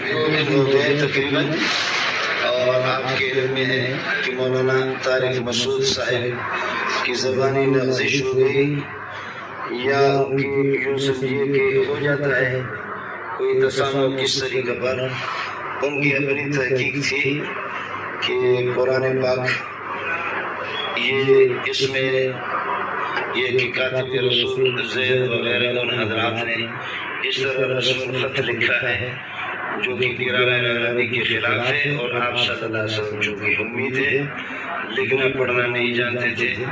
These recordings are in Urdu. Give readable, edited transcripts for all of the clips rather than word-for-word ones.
دو دن ہو گئے تقریباً، اور آپ کے علم میں ہے کہ مولانا طارق مسعود صاحب کی زبانی لغزش ہو گئی، یا ان کی یوں سمجھیے کہ ہو جاتا ہے کوئی تسامح کس طریقے پر۔ ان کی اپنی تحقیق تھی کہ قرآن پاک یہ اس میں یہ کہ کاتب رسول زید وغیرہ ان حضرات نے اس طرح رسم الخط لکھا ہے جو کہ قرآن عربی کے خلاف ہے، اور آپ صلی اللہ علیہ وسلم چونکہ امی تھے، لکھنا پڑھنا نہیں جانتے تھے،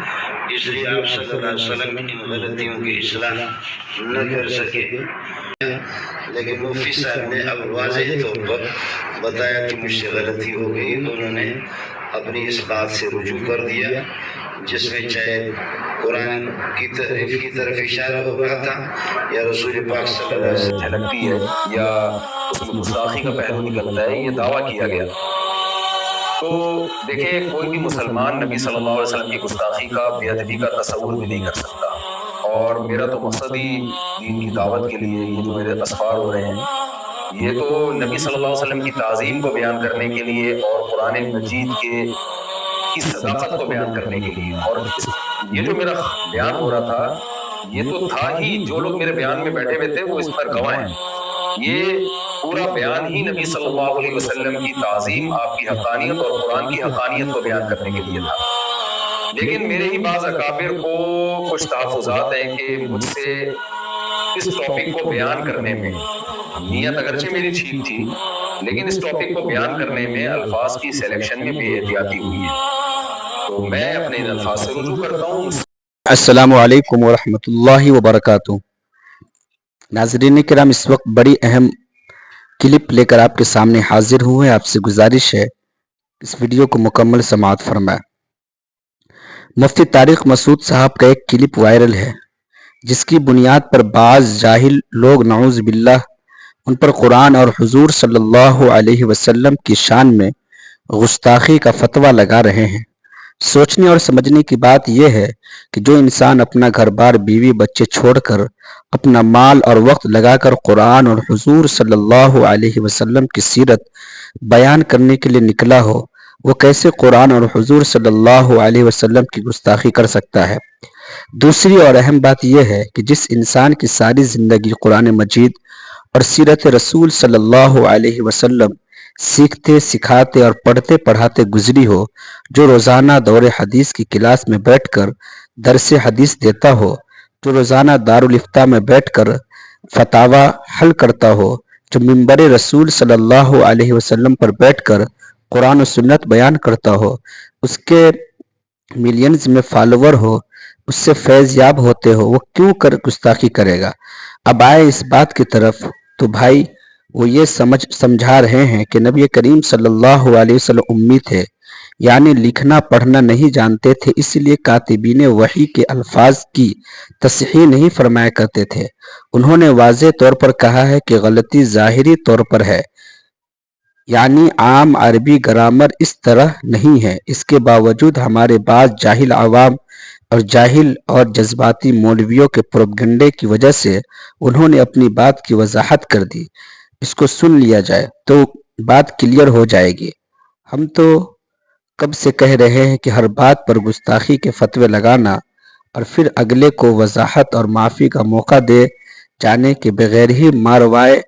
اس لیے آپ صلی اللہ علیہ وسلم ان غلطیوں کی اصلاح نہ کر سکے۔ لیکن مفتی صاحب نے اب واضح طور پر بتایا کہ مجھ سے غلطی ہو گئی، انہوں نے اپنی اس بات سے رجوع کر دیا جس میں چاہے قرآن کی تعریف کی طرف اشارہ ہو رہا تھا یا رسول پاک صلی اللہ علیہ وسلم جھلکتی ہے یا اس میں گستاخی کا پہلو نکلتا ہے، یہ دعویٰ کیا گیا۔ تو دیکھیں، کوئی بھی مسلمان نبی صلی اللہ علیہ وسلم کی گستاخی کا، بے ادبی کا تصور بھی نہیں کر سکتا، اور میرا تو مقصد ہی دین کی دعوت کے لیے یہ جو میرے اسفار ہو رہے ہیں، یہ تو نبی صلی اللہ علیہ وسلم کی تعظیم کو بیان کرنے کے لیے اور قرآن مجید کی صداقت کو بیان کرنے کے لیے، اور یہ جو میرا بیان ہو رہا تھا یہ تو تھا ہی، جو لوگ میرے بیان میں بیٹھے ہوئے تھے وہ اس پر گواہ ہیں، یہ پورا بیان ہی نبی صلی اللہ علیہ وسلم کی تعظیم، آپ کی حقانیت اور قرآن کی حقانیت کو بیان کرنے کے لیے تھا۔ لیکن میرے ہی بعض اکابر کو کچھ تحفظات ہیں کہ مجھ سے اس ٹاپک کو بیان کرنے میں، نیت اگرچہ میری ٹھیک تھی لیکن اس ٹاپک کو بیان کرنے میں الفاظ کی سلیکشن میں بے احتیاطی ہوئی ہے، تو میں اپنے ان الفاظ سے رجوع کرتا ہوں۔ السلام علیکم ورحمۃ اللہ وبرکاتہ۔ ناظرین کرام، اس وقت بڑی اہم کلپ لے کر آپ کے سامنے حاضر ہوئے ہیں۔ آپ سے گزارش ہے اس ویڈیو کو مکمل سماعت فرمائیں۔ مفتی طارق مسعود صاحب کا ایک کلپ وائرل ہے جس کی بنیاد پر بعض جاہل لوگ نعوذ باللہ ان پر قرآن اور حضور صلی اللہ علیہ وسلم کی شان میں گستاخی کا فتویٰ لگا رہے ہیں۔ سوچنے اور سمجھنے کی بات یہ ہے کہ جو انسان اپنا گھر بار، بیوی بچے چھوڑ کر، اپنا مال اور وقت لگا کر قرآن اور حضور صلی اللہ علیہ وسلم کی سیرت بیان کرنے کے لیے نکلا ہو، وہ کیسے قرآن اور حضور صلی اللہ علیہ وسلم کی گستاخی کر سکتا ہے؟ دوسری اور اہم بات یہ ہے کہ جس انسان کی ساری زندگی قرآن مجید اور سیرت رسول صلی اللہ علیہ وسلم سیکھتے، سکھاتے اور پڑھتے پڑھاتے گزری ہو، جو روزانہ دور حدیث کی کلاس میں بیٹھ کر درس حدیث دیتا ہو، جو روزانہ دارالافتاء میں بیٹھ کر فتاوی حل کرتا ہو، جو منبر رسول صلی اللہ علیہ وسلم پر بیٹھ کر قرآن و سنت بیان کرتا ہو، اس کے ملینز میں فالوور ہو، اس سے فیض یاب ہوتے ہو، وہ کیوں گستاخی کرے گا؟ اب آئے اس بات کی طرف، تو بھائی وہ یہ سمجھا رہے ہیں کہ نبی کریم صلی اللہ علیہ وسلم امی تھے، یعنی لکھنا پڑھنا نہیں جانتے تھے، اس لیے کاتبین وحی کے الفاظ کی تصحیح نہیں فرمایا کرتے تھے۔ انہوں نے واضح طور پر کہا ہے کہ غلطی ظاہری طور پر ہے، یعنی عام عربی گرامر اس طرح نہیں ہے۔ اس کے باوجود ہمارے بعض جاہل عوام اور جذباتی مولویوں کے پروپیگنڈے کی وجہ سے انہوں نے اپنی بات کی وضاحت کر دی۔ اس کو سن لیا جائے تو بات کلیئر ہو جائے گی۔ ہم تو کب سے کہہ رہے ہیں کہ ہر بات پر گستاخی کے فتوے لگانا اور پھر اگلے کو وضاحت اور معافی کا موقع دے جانے کے بغیر ہی ماروائے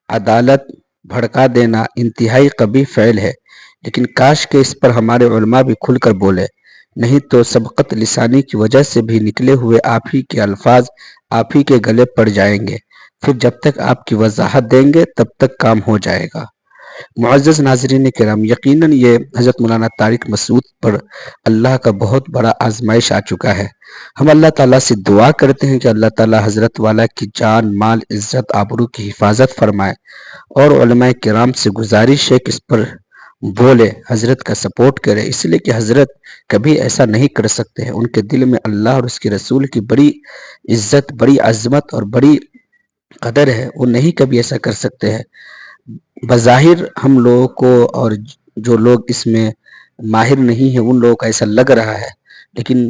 عدالت بھڑکا دینا انتہائی قبیح فعل ہے، لیکن کاش کہ اس پر ہمارے علماء بھی کھل کر بولے، نہیں تو سبقت لسانی کی وجہ سے بھی نکلے ہوئے آپ ہی کے الفاظ آپ ہی کے گلے پڑ جائیں گے، پھر جب تک آپ کی وضاحت دیں گے تب تک کام ہو جائے گا۔ معزز ناظرین کرام، یقیناً یہ حضرت مولانا طارق مسعود پر اللہ کا بہت بڑا آزمائش آ چکا ہے۔ ہم اللہ تعالیٰ سے دعا کرتے ہیں کہ اللہ تعالیٰ حضرت والا کی جان، مال، عزت، آبرو کی حفاظت فرمائے، اور علماء کرام سے گزارش ہے کہ اس پر بولے، حضرت کا سپورٹ کرے، اس لیے کہ حضرت کبھی ایسا نہیں کر سکتے ہیں۔ ان کے دل میں اللہ اور اس کے رسول کی بڑی عزت، بڑی عظمت اور بڑی قدر ہے، وہ نہیں کبھی ایسا کر سکتے ہیں۔ بظاہر ہم لوگوں کو اور جو لوگ اس میں ماہر نہیں ہیں ان لوگوں کو ایسا لگ رہا ہے، لیکن